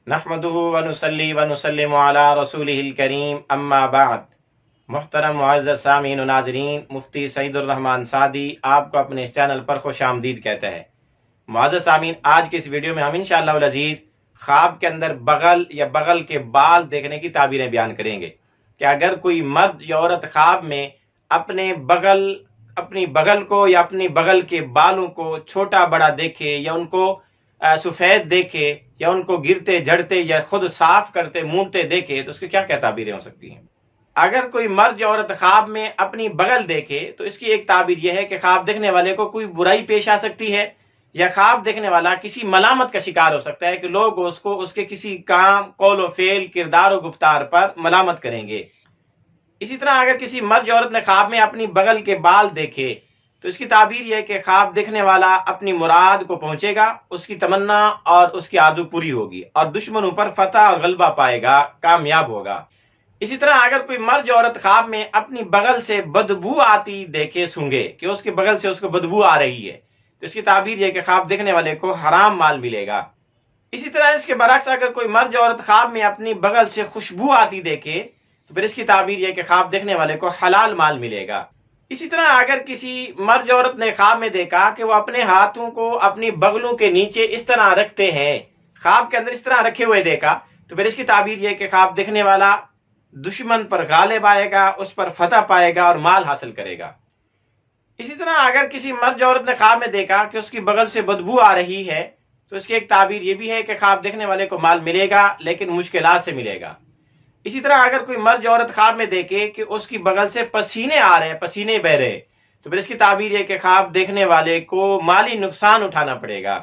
نحمدہ ونصلی ونسلم علی رسولہ الکریم اما بعد۔ محترم معزز سامعین و ناظرین، مفتی سعید الرحمن سعدی آپ کو اپنے اس چینل پر خوش آمدید کہتے ہیں۔ معزز سامعین، آج کی اس ویڈیو میں ہم انشاءاللہ العزیز خواب کے اندر بغل یا بغل کے بال دیکھنے کی تعبیریں بیان کریں گے کہ اگر کوئی مرد یا عورت خواب میں اپنی بغل کو یا اپنی بغل کے بالوں کو چھوٹا بڑا دیکھے یا ان کو سفید دیکھے یا ان کو گرتے جھڑتے یا خود صاف کرتے مونتے دیکھے تو اس کی کیا کیا تعبیریں ہو سکتی ہیں؟ اگر کوئی مرد یا عورت خواب میں اپنی بغل دیکھے تو اس کی ایک تعبیر یہ ہے کہ خواب دیکھنے والے کو کوئی برائی پیش آ سکتی ہے یا خواب دیکھنے والا کسی ملامت کا شکار ہو سکتا ہے کہ لوگ اس کو اس کے کسی کام، قول و فعل، کردار و گفتار پر ملامت کریں گے۔ اسی طرح اگر کسی مرد یا عورت نے خواب میں اپنی بغل کے بال دیکھے تو اس کی تعبیر یہ ہے کہ خواب دیکھنے والا اپنی مراد کو پہنچے گا، اس کی تمنا اور اس کی آرزو پوری ہوگی اور دشمنوں پر فتح اور غلبہ پائے گا، کامیاب ہوگا۔ اسی طرح اگر کوئی مرد یا عورت خواب میں اپنی بغل سے بدبو آتی دیکھے سونگے کہ اس کے بغل سے اس کو بدبو آ رہی ہے تو اس کی تعبیر یہ کہ خواب دیکھنے والے کو حرام مال ملے گا۔ اسی طرح اس کے برعکس اگر کوئی مرد یا عورت خواب میں اپنی بغل سے خوشبو آتی دیکھے تو پھر اس کی تعبیر یہ کہ خواب دیکھنے والے کو حلال مال ملے گا۔ اسی طرح اگر کسی مرد یا عورت نے خواب میں دیکھا کہ وہ اپنے ہاتھوں کو اپنی بغلوں کے نیچے اس طرح رکھتے ہیں، خواب کے اندر اس طرح رکھے ہوئے دیکھا تو پھر اس کی تعبیر یہ کہ خواب دیکھنے والا دشمن پر غالب آئے گا، اس پر فتح پائے گا اور مال حاصل کرے گا۔ اسی طرح اگر کسی مرد یا عورت نے خواب میں دیکھا کہ اس کی بغل سے بدبو آ رہی ہے تو اس کی ایک تعبیر یہ بھی ہے کہ خواب دیکھنے والے کو مال ملے گا لیکن مشکلات سے ملے گا۔ اسی طرح اگر کوئی مرد یا عورت خواب میں دیکھے کہ اس کی بغل سے پسینے آ رہے ہیں، پسینے بہ رہے تو پھر اس کی تعبیر یہ کہ خواب دیکھنے والے کو مالی نقصان اٹھانا پڑے گا۔